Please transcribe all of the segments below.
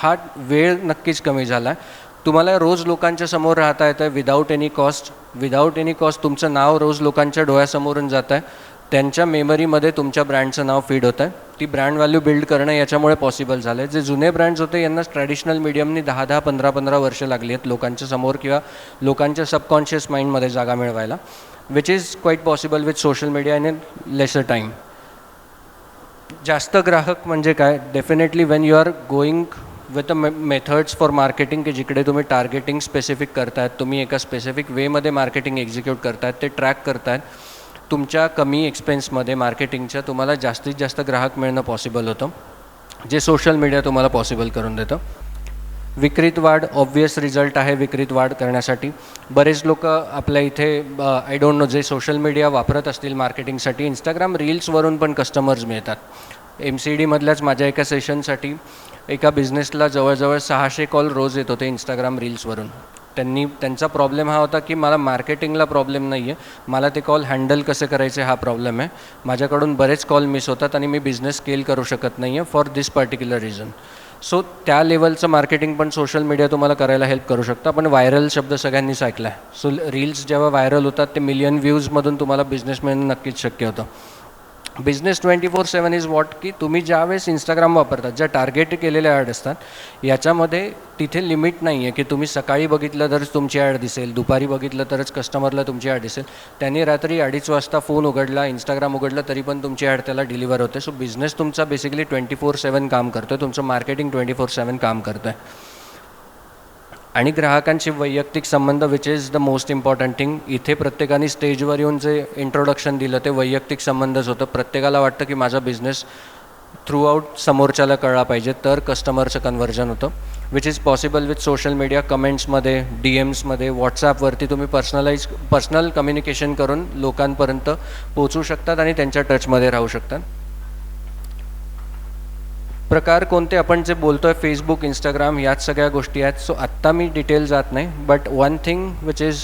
हा वेळ नक्कीच कमी झाला आहे. तुम्हाला रोज लोकांच्या समोर राहता येतं आहे विदाऊट एनी कॉस्ट. तुमचं नाव रोज लोकांच्या डोळ्यासमोरून जात आहे. त्यांच्या मेमरीमध्ये तुमच्या ब्रँडचं नाव फीड होतं आहे. ती ब्रँड व्हॅल्यू बिल्ड करणं याच्यामुळे पॉसिबल झालं आहे. जे जुने ब्रँड्स होते यांना ट्रॅडिशनल मीडियमनी 10-10, 15-15 वर्ष लागली आहेत लोकांच्या समोर किंवा लोकांच्या सबकॉन्शियस माइंडमध्ये जागा मिळवायला, which is quite possible with social media in lesser time. जास्त ग्राहक म्हणजे काय? Definitely when you are going with a methods for marketing की जिकडे तुम्ही टार्गेटिंग स्पेसिफिक करतायत, तुम्ही एका स्पेसिफिक वेमध्ये मार्केटिंग एक्झिक्यूट करतायत, ते ट्रॅक करतायत, तुमच्या कमी एक्सपेन्समध्ये मार्केटिंगच्या तुम्हाला जास्तीत जास्त ग्राहक मिळणं पॉसिबल होतं, जे सोशल मीडिया तुम्हाला पॉसिबल करून देतं. विक्रीत वाढ ऑब्वियस रिझल्ट आहे. विक्रीत वाढ करण्यासाठी बरेच लोक आपल्या इथे आय डोंट नो जे सोशल मीडिया वापरत असतील मार्केटिंगसाठी, इंस्टाग्राम रील्सवरून पण कस्टमर्स मिळतात. MCDमधल्याच माझ्या एका सेशनसाठी एका बिझनेसला जवळजवळ 600 कॉल रोज येत होते इंस्टाग्राम रील्सवरून. त्यांचा प्रॉब्लेम हा होता की मला मार्केटिंगला प्रॉब्लेम नाही आहे, मला ते कॉल हँडल कसे करायचे हा प्रॉब्लेम आहे. माझ्याकडून बरेच कॉल मिस होतात आणि मी बिझनेस स्केल करू शकत नाही आहे for this particular reason. So त्या लेवलचं मार्केटिंग पण सोशल मीडिया तुम्हाला करायला हेल्प करू शकतं. पण व्हायरल शब्द सगळ्यांनीच ऐकला आहे. सो रील्स जेव्हा व्हायरल होतात ते मिलियन व्ह्यूजमधून तुम्हाला बिझनेस मिळणं नक्कीच शक्य होतं. बिझनेस 24/7 इज वॉट की तुम्ही ज्यावेळेस इंस्टाग्राम वापरतात, ज्या टार्गेट केलेल्या ॲड असतात, याच्यामध्ये तिथे लिमिट नाही आहे की तुम्ही सकाळी बघितलं तरच तुमची ॲड दिसेल, दुपारी बघितलं तरच कस्टमरला तुमची ॲड दिसेल. त्यांनी रात्री 2:30 वाजता फोन उघडला, इंस्टाग्राम उघडलं तरी पण तुमची ॲड त्याला डिलिव्हर होते. सो बिझनेस तुमचा बेसिकली 24/7 काम करतो आहे, तुमचं मार्केटिंग 24/7 काम करतं आहे. आणि ग्राहकांशी वैयक्तिक संबंध which is the most important thing. इथे प्रत्येकाने स्टेजवर येऊन जे इंट्रोडक्शन दिलं ते वैयक्तिक संबंधच होतं. प्रत्येकाला वाटतं की माझा बिझनेस थ्रूआउट समोरच्याला कळला पाहिजे, तर कस्टमरचं कन्व्हर्जन होतं, which is possible with social media. कमेंट्समध्ये, DMsमध्ये, व्हॉट्सॲपवरती तुम्ही पर्सनल कम्युनिकेशन करून लोकांपर्यंत पोचू शकतात आणि त्यांच्या टचमध्ये राहू शकतात. प्रकार कोणते? आपण जे बोलतो आहे फेसबुक, इंस्टाग्राम, याच सगळ्या गोष्टी आहेत. सो आत्ता मी डिटेल जात नाही. But one thing which is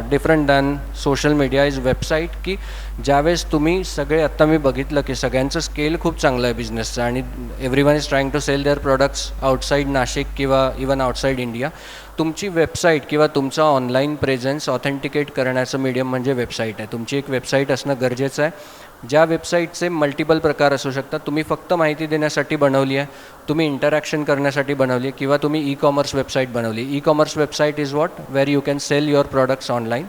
different than social media is website. की ज्यावेळेस तुम्ही सगळे, आत्ता मी बघितलं की सगळ्यांचं स्केल खूप चांगलं आहे बिझनेसचं आणि everyone is trying to sell their products outside Nashik किंवा इवन आउटसाईड इंडिया. तुमची वेबसाईट किंवा तुमचा ऑनलाईन प्रेझेन्स ऑथेंटिकेट करण्याचं मीडियम म्हणजे वेबसाईट आहे. तुमची एक वेबसाईट असणं गरजेचं आहे. ज्या वेबसाईटचे मल्टिपल प्रकार असू शकतात. तुम्ही फक्त माहिती देण्यासाठी बनवली आहे, तुम्ही इंटरॅक्शन करण्यासाठी बनवली आहे, किंवा तुम्ही ई-कॉमर्स वेबसाईट बनवली. E-commerce website is what where you can sell your products online.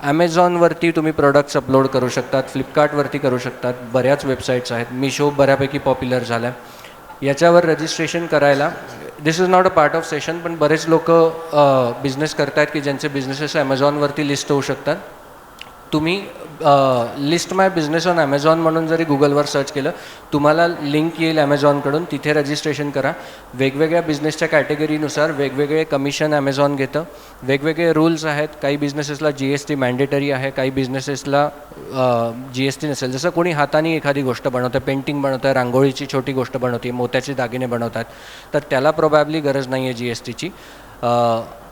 ॲमेझॉनवरती तुम्ही प्रोडक्ट्स अपलोड करू शकतात, फ्लिपकार्टवरती करू शकतात, बऱ्याच वेबसाईट्स आहेत. मिशो बऱ्यापैकी पॉप्युलर झाला आहे. याच्यावर रजिस्ट्रेशन करायला, this is not a part of session, पण बरेच लोक बिझनेस करत आहेत की ज्यांचे बिझनेसेस ॲमेझॉनवरती लिस्ट होऊ शकतात. तुम्ही list my business on Amazon म्हणून जरी गुगलवर सर्च केलं, तुम्हाला लिंक येईल ॲमेझॉनकडून, तिथे रजिस्ट्रेशन करा. वेगवेगळ्या बिझनेसच्या कॅटेगरीनुसार वेगवेगळे कमिशन ॲमेझॉन घेतं, वेगवेगळे रूल्स आहेत. काही बिझनेसेसला GST मॅन्डेटरी आहे, काही बिझनेसेसला GST नसेल. जसं कोणी हाताने एखादी गोष्ट बनवतं, पेंटिंग बनवतं आहे, रांगोळीची छोटी गोष्ट बनवते, मोत्याचे दागिने बनवतात, तर त्याला प्रोबॅबली गरज नाही आहे GSTची.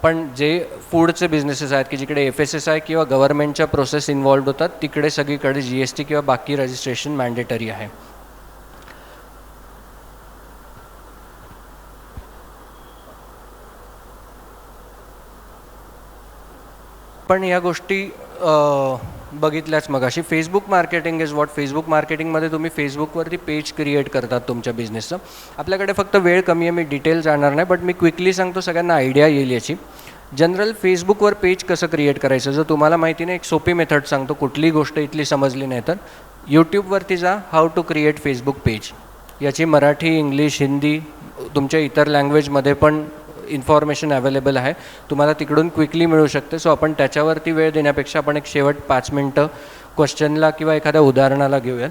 पण जे फूडचे बिझनेसेस आहेत की जिकडे FSSAI किंवा गव्हर्नमेंटच्या प्रोसेस इन्व्हॉल्ड होतात, तिकडे सगळीकडे GST किंवा बाकी रजिस्ट्रेशन मॅन्डेटरी आहे. पण या गोष्टी बघितल्याच मगाशी. Facebook marketing is what. Facebook मार्केटिंगमध्ये तुम्ही फेसबुकवरती पेज क्रिएट करतात तुमच्या बिझनेसचं. आपल्याकडे फक्त वेळ कमी आहे, मी डिटेल जाणार नाही, बट मी क्विकली सांगतो, सगळ्यांना आयडिया येईल याची. जनरल फेसबुकवर पेज कसं क्रिएट करायचं, जर तुम्हाला माहिती नाही, एक सोपी मेथड सांगतो. कुठली गोष्ट इथली समजली नाही तर यूट्यूबवरती जा, how to create Facebook page. याची मराठी, इंग्लिश, हिंदी, तुमच्या इतर लँग्वेजमध्ये पण इन्फॉर्मेशन अवेलेबल आहे, तुम्हाला तिकडून क्विकली मिळू शकते. सो आपण त्याच्यावरती वेळ देण्यापेक्षा आपण एक शेवट 5 मिनटं क्वेश्चनला किंवा एखाद्या उदाहरणाला घेऊयात.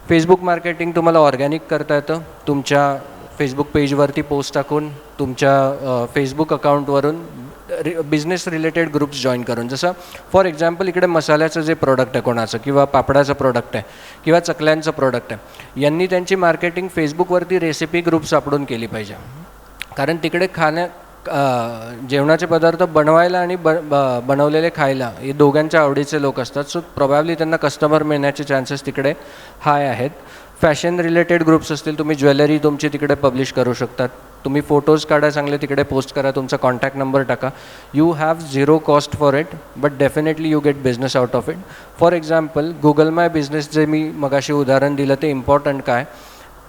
फेसबुक मार्केटिंग तुम्हाला ऑर्गॅनिक करता येतं. तुमच्या फेसबुक पेजवरती पोस्ट टाकून, तुमच्या फेसबुक अकाउंटवरून बिझनेस रिलेटेड ग्रुप्स जॉईन करून. जसं फॉर एक्झाम्पल इकडे मसाल्याचं जे प्रोडक्ट आहे कोणाचं, किंवा पापडाचं प्रोडक्ट आहे, किंवा चकल्यांचं प्रोडक्ट आहे, यांनी त्यांची मार्केटिंग फेसबुकवरती रेसिपी ग्रुप्स सापडून केली पाहिजे. कारण तिकडे जेवणाचे पदार्थ बनवायला आणि बनवलेले खायला हे दोघांच्या आवडीचे लोक असतात. सो प्रोबॅबली त्यांना कस्टमर मिळण्याचे चान्सेस तिकडे हाय आहेत. फॅशन रिलेटेड ग्रुप्स असतील, तुम्ही ज्वेलरी तुमची तिकडे पब्लिश करू शकतात. तुम्ही फोटोज काढा, चांगले तिकडे पोस्ट करा, तुमचा कॉन्टॅक्ट नंबर टाका. You have zero cost for it, but definitely you get business out of it. For example Google my business जे मी मगाशी उदाहरण दिलं ते इम्पॉर्टंट काय,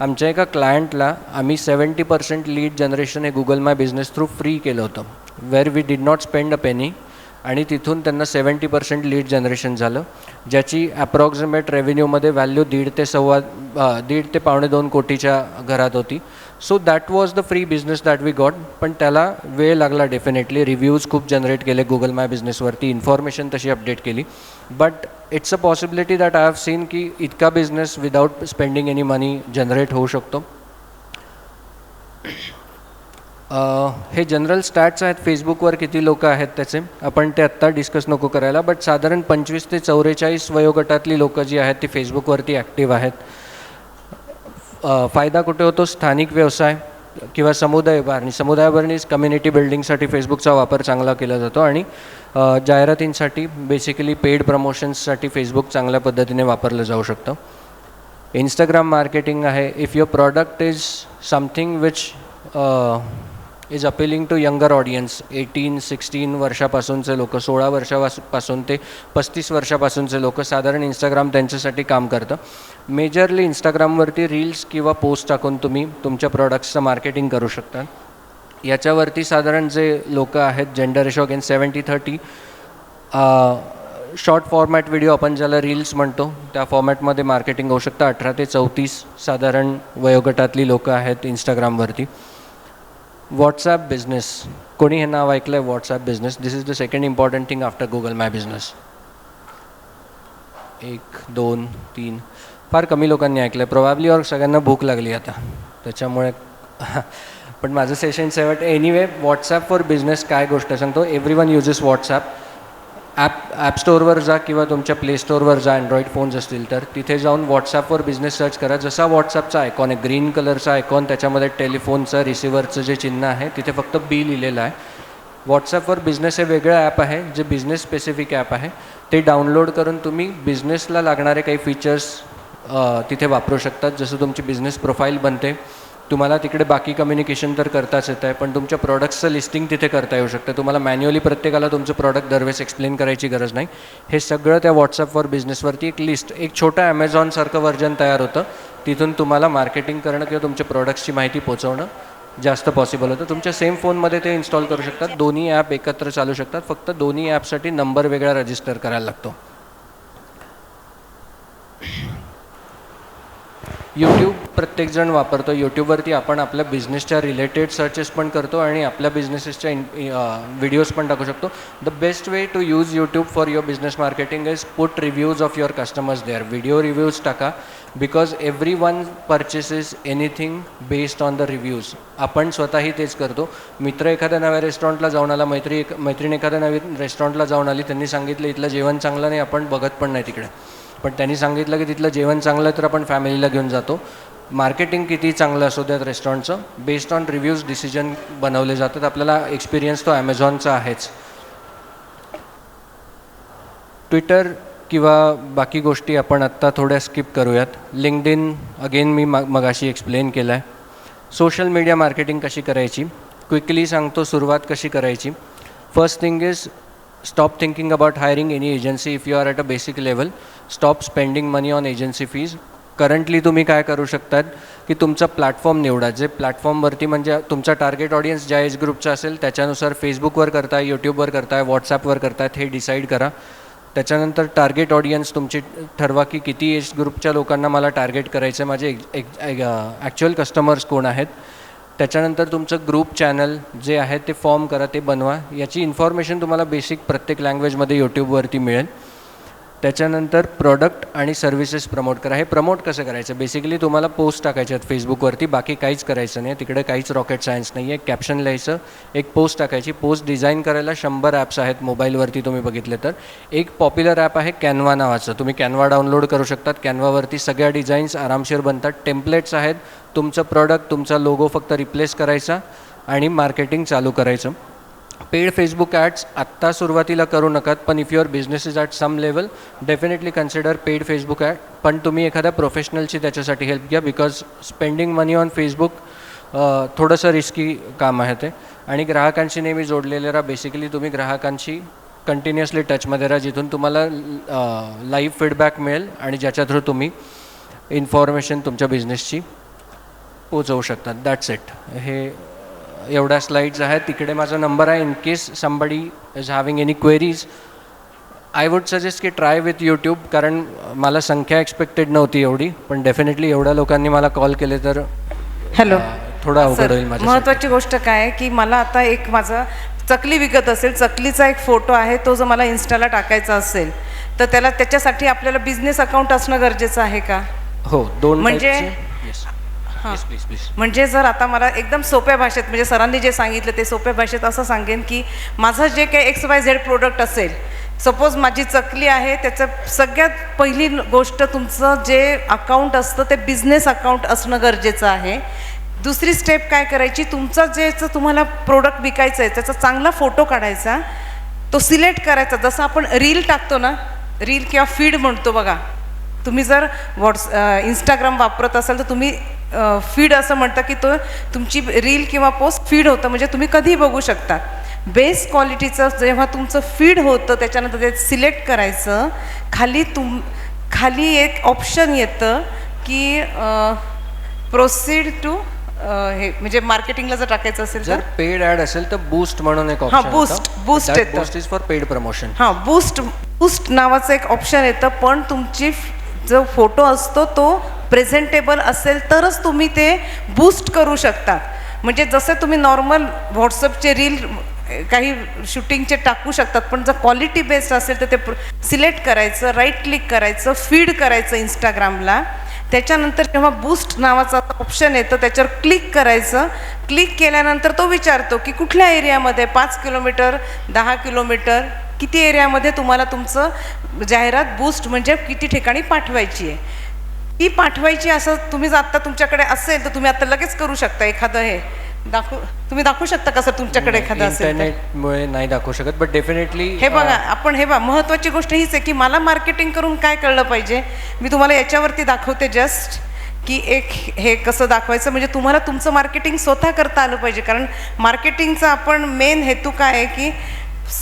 आमच्या एका क्लायंटला आम्ही 70% लीड जनरेशन हे Google my business through free केलं होतं, where we did not spend a penny, आणि तिथून त्यांना 70% लीड जनरेशन झालं, ज्याची ॲप्रॉक्सिमेट रेव्हेन्यूमध्ये व्हॅल्यू 1.5 ते 1.25 कोटीच्या घरात होती. So that was the free business that we got. पण त्याला वेळ लागला डेफिनेटली, रिव्ह्यूज खूप जनरेट केले गुगल माय बिझनेसवरती, इन्फॉर्मेशन तशी अपडेट केली. But it's a possibility that I have seen की इतका business without spending any money generate होऊ शकतो. हे जनरल स्टॅट्स आहेत फेसबुकवर किती लोक आहेत त्याचे, आपण ते आत्ता डिस्कस नको करायला, बट साधारण 25 ते 44 वयोगटातली लोकं जी आहेत ती फेसबुकवरती ॲक्टिव्ह आहेत. फायदा कुठे होतो, स्थानिक व्यवसाय किंवा समुदाय उभारणी, समुदाय कम्युनिटी बिल्डिंगसाठी फेसबुकचा वापर चांगला केला जातो, आणि जाहिरातींसाठी बेसिकली पेड प्रमोशन्ससाठी फेसबुक चांगल्या पद्धतीने वापरलं जाऊ शकतं. इंस्टाग्राम मार्केटिंग आहे. If your product is something which is appealing to younger audience, 18-16 वर्षापासूनचे लोक, 16 वर्षापासून ते 35 वर्षापासूनचे लोक, साधारण इंस्टाग्राम त्यांच्यासाठी काम करतं. मेजरली इंस्टाग्रामवरती रील्स किंवा पोस्ट टाकून तुम्ही तुमच्या प्रॉडक्ट्सचं मार्केटिंग करू शकता. याच्यावरती साधारण जे लोक आहेत, gender ratio again 70-30, short format video आपण ज्याला रील्स म्हणतो त्या फॉर्मॅटमध्ये मार्केटिंग होऊ शकतं. 18 ते 34 साधारण वयोगटातली लोकं आहेत इंस्टाग्रामवरती. व्हॉट्सॲप बिझनेस, कोणी हे नाव ऐकलं आहे WhatsApp business? This is the second important thing after Google my business. 1, 2, 3 फार कमी लोकांनी ऐकलं आहे प्रोबॅबली, और सगळ्यांना भूक लागली आता त्याच्यामुळे. पण माझं सेशन शेवट. एनिवे, व्हॉट्सॲप फॉर बिझनेस काय गोष्ट सांगतो. Everyone uses WhatsApp. ॲप स्टोअरवर जा किंवा तुमच्या प्ले स्टोअरवर जा, अँड्रॉइड फोन्स असतील तर तिथे जाऊन व्हॉट्सॲपवर बिझनेस सर्च करा. जसा व्हॉट्सॲपचा आयकॉन आहे, ग्रीन कलरचा आयकॉन, त्याच्यामध्ये टेलिफोनचं रिसिव्हरचं जे चिन्ह आहे तिथे फक्त बी लिहिलेलं आहे. व्हॉट्सॲपवर बिझनेस हे वेगळं ॲप आहे जे बिझनेस स्पेसिफिक ॲप आहे. ते डाउनलोड करून तुम्ही बिझनेसला लागणारे काही फीचर्स तिथे वापरू शकतात. जसं तुमची बिझनेस प्रोफाईल बनते, तुम्हाला तिकडे बाकी कम्युनिकेशन तर करताच येत आहे, पण तुमच्या प्रॉडक्ट्सचं लिस्टिंग तिथे करता येऊ शकतं. तुम्हाला मॅन्युअली प्रत्येकाला तुमचं प्रॉडक्ट दरवेळेस एक्सप्लेन करायची गरज नाही. हे सगळं त्या व्हॉट्सॲपवर बिझनेसवरती एक लिस्ट, एक छोटं ॲमेझॉनसारखं व्हर्जन तयार होतं. तिथून तुम्हाला मार्केटिंग करणं किंवा तुमच्या प्रॉडक्ट्सची माहिती पोहोचवणं जास्त पॉसिबल होतं. तुमच्या सेम फोनमध्ये ते इन्स्टॉल करू शकतात. दोन्ही ॲप एकत्र चालू शकतात. फक्त दोन्ही ॲपसाठी नंबर वेगळा रजिस्टर करायला लागतो. यूट्यूब प्रत्येकजण वापरतो. यूट्यूबवरती आपण आपल्या बिझनेसच्या रिलेटेड सर्चेस पण करतो आणि आपल्या बिझनेसेसच्या व्हिडिओज पण टाकू शकतो. The best way to use YouTube for your business marketing is put reviews of your customers there. Video reviews टाका, because every one purchases anything based on the reviews. आपण स्वतःही तेच करतो. मित्र एखाद्या नव्या रेस्टॉरंटला जाऊन आला, मैत्रीण एखाद्या नवीन रेस्टॉरंटला जाऊन आली, त्यांनी सांगितलं इथलं जेवण चांगलं नाही, आपण बघत पण नाही तिकडे, पण त्यांनी सांगितलं की तिथलं जेवण चांगलं आहे तर आपण फॅमिलीला घेऊन जातो. मार्केटिंग किती चांगलं असू द्यात रेस्टॉरंटचं, बेस्ड ऑन रिव्ह्यूज डिसिजन बनवले जातात. आपल्याला एक्सपिरियन्स तो ॲमेझॉनचा आहेच. ट्विटर किंवा बाकी गोष्टी आपण आत्ता थोड्या स्किप करूयात. लिंक्डइन अगेन मी मगाशी एक्सप्लेन केलं आहे. सोशल मीडिया मार्केटिंग कशी करायची, क्विकली सांगतो सुरुवात कशी करायची. First thing is stop thinking about hiring any agency if you are at a basic level. Stop spending money on agency fees. Currently तुम्ही काय करू शकतात की तुमचा प्लॅटफॉर्म निवडा. जे प्लॅटफॉर्मवरती म्हणजे तुमचा टार्गेट ऑडियन्स ज्या एज ग्रुपचा असेल त्याच्यानुसार फेसबुकवर करताय, यूट्यूबवर करताय, व्हॉट्सॲपवर करतायत हे डिसाईड करा. त्याच्यानंतर टार्गेट ऑडियन्स तुमची ठरवा की किती एज ग्रुपच्या लोकांना मला टार्गेट करायचं आहे, माझे ॲक्च्युअल कस्टमर्स कोण आहेत. त्याच्यानंतर तुमचं ग्रुप चॅनल जे आहे ते फॉर्म करा, ते बनवा. याची इन्फॉर्मेशन तुम्हाला बेसिक प्रत्येक लँग्वेजमध्ये यूट्यूबवरती मिळेल. त्याच्यानंतर प्रोडक्ट आणि सर्व्हिसेस प्रमोट करा. हे प्रमोट कसं करायचं, बेसिकली तुम्हाला पोस्ट टाकायचे आहेत फेसबुकवरती, बाकी काहीच करायचं नाही. तिकडे काहीच रॉकेट सायन्स नाही आहे. कॅप्शन लिहायचं, एक पोस्ट टाकायची. पोस्ट डिझाईन करायला 100 ॲप्स आहेत मोबाईलवरती तुम्ही बघितले तर. एक पॉप्युलर ॲप आहे कॅनवा नावाचं, तुम्ही कॅनवा डाउनलोड करू शकतात. कॅनवावरती सगळ्या डिझाईन्स आरामशीर बनतात. टेम्पलेट्स आहेत. तुमचं प्रॉडक्ट, तुमचा लोगो फक्त रिप्लेस करायचा आणि मार्केटिंग चालू करायचं. पेड फेसबुक ॲड्स आत्ता सुरुवातीला करू नकात, पण if your business is at some level definitely consider paid Facebook ad. पण तुम्ही एखाद्या प्रोफेशनलची त्याच्यासाठी हेल्प घ्या, because spending money on Facebook थोडंसं रिस्की काम आहे ते. आणि ग्राहकांशी नेहमी जोडलेले राहा. बेसिकली तुम्ही ग्राहकांशी कंटिन्युअसली टचमध्ये राहा, जिथून तुम्हाला लाईव्ह फीडबॅक मिळेल आणि ज्याच्या थ्रू तुम्ही इन्फॉर्मेशन तुमच्या बिझनेसची पोचवू शकतात. That's it. हे एवढ्या स्लाईड्स आहेत. तिकडे माझा नंबर आहे. In case somebody is having any queries, I would suggest की ट्राय विथ यूट्यूब, कारण मला संख्या एक्सपेक्टेड नव्हती एवढी, पण डेफिनेटली एवढ्या लोकांनी मला कॉल केले तर हॅलो थोडा अवघड होईल माझ्या. महत्त्वाची गोष्ट काय आहे की मला आता एक माझा चकली विकत असेल, चकलीचा एक फोटो आहे, तो जर मला इन्स्टाला टाकायचा असेल तर त्याच्यासाठी आपल्याला बिझनेस अकाउंट असणं गरजेचं आहे का? हो, 2 म्हणजे हां प्लीज. म्हणजे जर आता मला एकदम सोप्या भाषेत, म्हणजे सरांनी जे सांगितलं ते सोप्या भाषेत असं सांगेन की माझं जे काही XYZ प्रोडक्ट असेल, सपोज माझी चकली आहे, त्याचं सगळ्यात पहिली गोष्ट तुमचं जे अकाउंट असतं ते बिझनेस अकाउंट असणं गरजेचं आहे. दुसरी स्टेप काय करायची, तुमचं तुम्हाला प्रोडक्ट विकायचं आहे त्याचा चांगला फोटो काढायचा, तो सिलेक्ट करायचा. जसं आपण रील टाकतो ना, रील किंवा फीड म्हणतो बघा, तुम्ही जर इंस्टाग्राम वापरत असाल तर तुम्ही फीड असं म्हणता की तो तुमची रील किंवा पोस्ट फीड होतं, म्हणजे तुम्ही कधीही बघू शकता. बेस्ट क्वालिटीचं जेव्हा तुमचं फीड होतं त्याच्यानंतर ते सिलेक्ट करायचं. खाली एक ऑप्शन येतं की प्रोसीड टू हे, म्हणजे मार्केटिंगला जर टाकायचं असेल जर पेड ॲड असेल तर बूस्ट म्हणून एक ऑप्शन. हां, बूस्ट येतं. Boost is for paid promotion. हां, बूस्ट नावाचं एक ऑप्शन येतं, पण तुमची जो फोटो असतो तो प्रेझेंटेबल असेल तरच तुम्ही ते बूस्ट करू शकता. म्हणजे जसं तुम्ही नॉर्मल व्हॉट्सअपचे रील काही शूटिंगचे टाकू शकतात, पण जर क्वालिटी बेस्ड असेल तर ते सिलेक्ट करायचं, राईट क्लिक करायचं, फीड करायचं इंस्टाग्रामला. त्याच्यानंतर जेव्हा बूस्ट नावाचा ऑप्शन येतं त्याच्यावर क्लिक करायचं. क्लिक केल्यानंतर तो विचारतो की कुठल्या एरियामध्ये, 5 किलोमीटर, 10 किलोमीटर, किती एरियामध्ये तुम्हाला तुमचं जाहिरात बूस्ट म्हणजे किती ठिकाणी पाठवायची आहे. ती पाठवायची असं तुम्ही जर आत्ता तुमच्याकडे असेल तर तुम्ही आता लगेच करू शकता. एखादं हे तुम्ही दाखवू शकता का सर तुमच्याकडे एखादं असेल? इंटरनेटमुळे नाही दाखवू शकत, बट डेफिनेटली हे बघा, आपण हे बघा, महत्त्वाची गोष्ट हीच आहे की मला मार्केटिंग करून काय कळलं पाहिजे. मी तुम्हाला याच्यावरती दाखवते जस्ट की एक हे कसं दाखवायचं, म्हणजे तुम्हाला तुमचं मार्केटिंग स्वतः करता आलं पाहिजे. कारण मार्केटिंगचा आपण मेन हेतू काय आहे की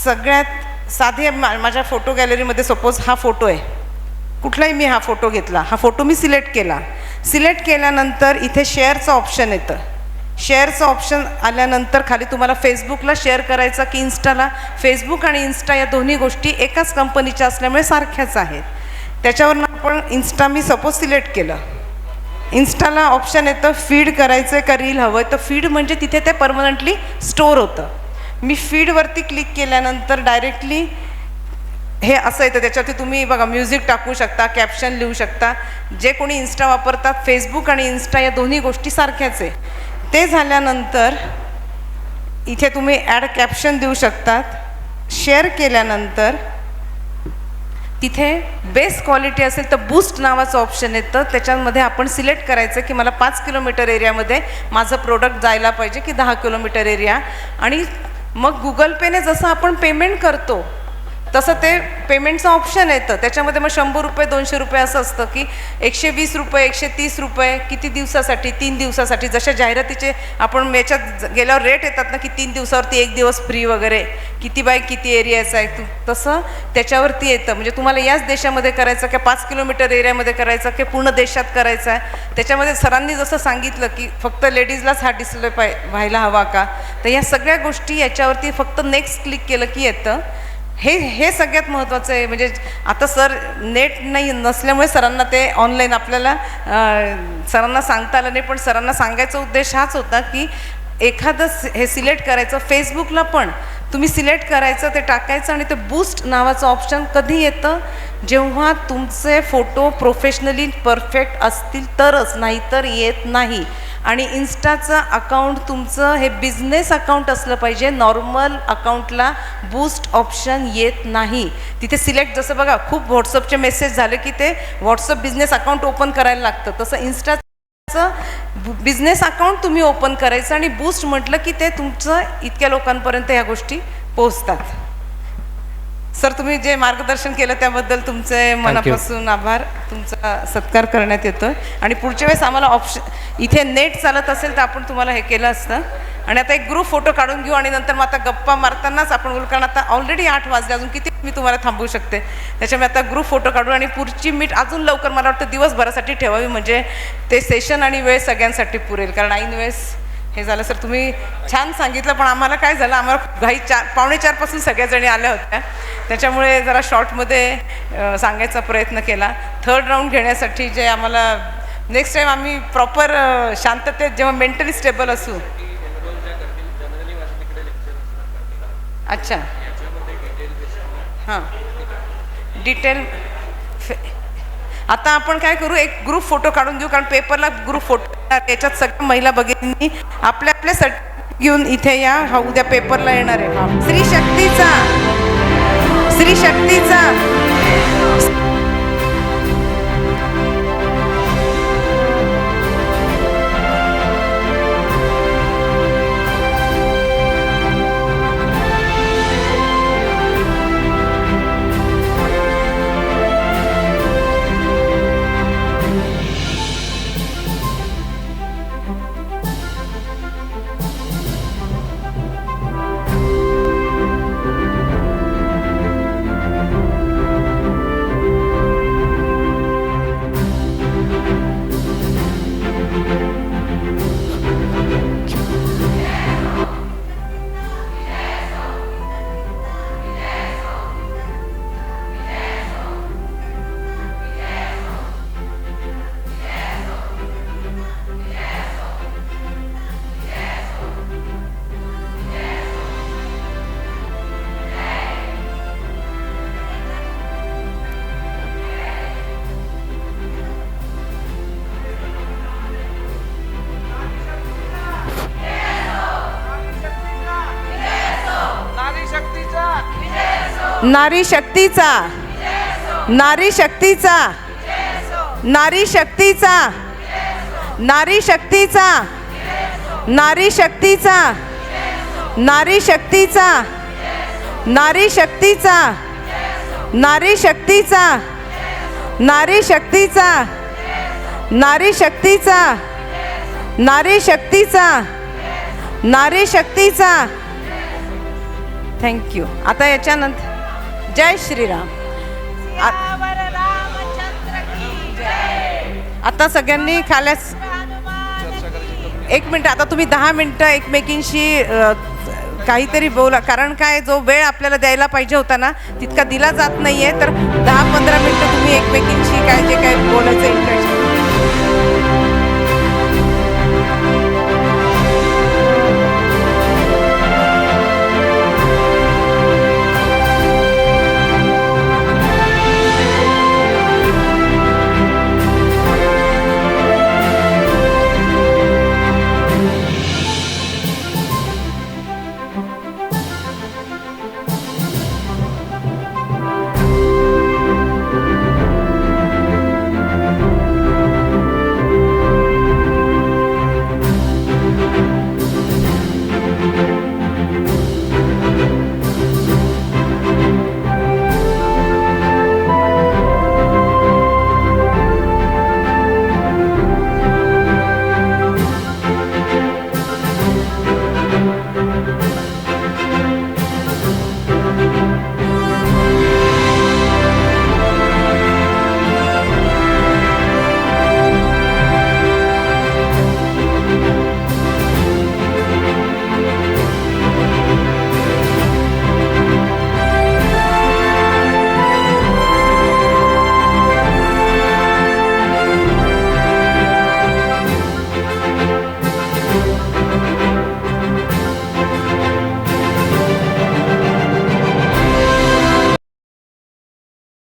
सगळ्यात साधे माझ्या फोटो गॅलरीमध्ये सपोज हा फोटो आहे, कुठलाही मी हा फोटो घेतला, हा फोटो मी सिलेक्ट केला. सिलेक्ट केल्यानंतर इथे शेअरचं ऑप्शन येतं. शेअरचं ऑप्शन आल्यानंतर खाली तुम्हाला फेसबुकला शेअर करायचा की इन्स्टाला, फेसबुक आणि इन्स्टा या दोन्ही गोष्टी एकाच कंपनीच्या असल्यामुळे सारख्याच आहेत. त्याच्यावरून आपण इन्स्टा मी सपोज सिलेक्ट केलं. इन्स्टाला ऑप्शन येतं फीड करायचं आहे का रील हवं आहे, तर फीड म्हणजे तिथे ते परमनंटली स्टोअर होतं. मी फीडवरती क्लिक केल्यानंतर डायरेक्टली हे असं येतं. त्याच्यावरती तुम्ही बघा म्युझिक टाकू शकता, कॅप्शन लिहू शकता. जे कोणी इन्स्टा वापरतात, फेसबुक आणि इन्स्टा या दोन्ही गोष्टी सारख्याच आहे. ते झाल्यानंतर इथे तुम्ही ॲड कॅप्शन देऊ शकतात. शेअर केल्यानंतर तिथे बेस्ट क्वालिटी असेल तर बूस्ट नावाचं ऑप्शन येतं. त्याच्यामध्ये आपण सिलेक्ट करायचं की मला 5 किलोमीटर एरियामध्ये माझं प्रोडक्ट जायला पाहिजे की 10 किलोमीटर एरिया. आणि मग गुगल पेने जसं आपण पेमेंट करतो तसं ते पेमेंटचं ऑप्शन येतं. त्याच्यामध्ये मग 100 रुपये, 200 रुपये असं असतं की 120 रुपये, 130 रुपये, किती दिवसासाठी, 3 दिवसासाठी. जशा जाहिरातीचे आपण याच्यात गेल्यावर रेट येतात ना की 3 दिवसावरती 1 दिवस फ्री वगैरे, किती बाय किती एरियाचा आहे, तसं त्याच्यावरती येतं. म्हणजे तुम्हाला याच देशामध्ये करायचं की 5 किलोमीटर एरियामध्ये करायचं की पूर्ण देशात करायचं आहे. त्याच्यामध्ये सरांनी जसं सांगितलं की फक्त लेडीजलाच हा डिस्प्ले व्हायला हवा का, तर या सगळ्या गोष्टी याच्यावरती फक्त नेक्स्ट क्लिक केलं की येतं. हे सगळ्यात महत्त्वाचं आहे. म्हणजे आता सर नेट नाही नसल्यामुळे सरांना ते ऑनलाईन आपल्याला सरांना सांगता आलं नाही, पण सरांना सांगायचा उद्देश हाच होता की एखादं हे सिलेक्ट करायचं. फेसबुकला पण तुम्ही सिलेक्ट करायचं, ते टाकायचं आणि ते बूस्ट नावाचं ऑप्शन कधी येतं, जेव्हा तुमचे फोटो प्रोफेशनली परफेक्ट असतील तरच, नाहीतर येत नाही. आणि इन्स्टाचं अकाउंट तुमचं हे बिझनेस अकाउंट असलं पाहिजे. नॉर्मल अकाउंटला बूस्ट ऑप्शन येत नाही. तिथे सिलेक्ट, जसं बघा खूप व्हॉट्सअपचे मेसेज झाले की ते व्हॉट्सअप बिझनेस अकाउंट ओपन करायला लागतं, तसं इन्स्टाचं बिझनेस अकाउंट तुम्ही ओपन करायचं आणि बूस्ट म्हटलं की ते तुमचं इतक्या लोकांपर्यंत ह्या गोष्टी पोहोचतात. सर तुम्ही जे मार्गदर्शन केलं त्याबद्दल तुमचे मनापासून आभार. तुमचा सत्कार करण्यात येतोय आणि पुढच्या वेळेस आम्हाला ऑप्शन इथे नेट चालत असेल तर आपण तुम्हाला हे केलं असतं. आणि आता एक ग्रुप फोटो काढून घेऊ आणि नंतर मग आता गप्पा मारतानाच आपण बोलू, कारण आता ऑलरेडी 8 वाजले, अजून किती मी तुम्हाला थांबवू शकते. त्याच्यामुळे आता ग्रुप फोटो काढू आणि पुढची मीट अजून लवकर मला वाटतं दिवसभरासाठी ठेवावी, म्हणजे ते सेशन आणि वेळ सगळ्यांसाठी पुरेल. कारण ऐन वेळेस हे झालं. सर तुम्ही छान सांगितलं, पण आम्हाला काय झालं, आम्हाला घाई 4:45 पासून सगळ्याजणी आल्या होत्या, त्याच्यामुळे जरा शॉर्टमध्ये सांगायचा प्रयत्न केला. थर्ड राऊंड घेण्यासाठी जे आम्हाला नेक्स्ट टाईम आम्ही प्रॉपर शांततेत जेव्हा मेंटली स्टेबल असू. अच्छा हां डिटेल. आता आपण काय करू, एक ग्रुप फोटो काढून घेऊ, कारण पेपरला ग्रुप फोटो याच्यात सगळ्या महिला भगिनींनी आपल्या आपल्या सर्टिफिकेट घेऊन इथे या. हा उद्या पेपरला येणार आहे. हा स्त्री शक्तीचा, स्त्री शक्तीचा. नारी शक्तीचा, नारी शक्तीचा, नारी शक्तीचा, नारी शक्तीचा, नारी शक्तीचा, नारी शक्तीचा, नारी शक्तीचा, नारी शक्तीचा, नारी शक्तीचा, नारी शक्तीचा, नारी शक्तीचा, नारी शक्तीचा. थँक्यू. आता याच्यानंतर जय श्रीराम. आता सगळ्यांनी खाल्यास एक मिनिट, आता तुम्ही 10 मिनिटं एकमेकींशी काहीतरी बोला, कारण काय जो वेळ आपल्याला द्यायला पाहिजे होता ना तितका दिला जात नाहीये. तर 10-15 मिनिटं तुम्ही एकमेकींशी काय जे काय बोलायचं इंटरेस्ट.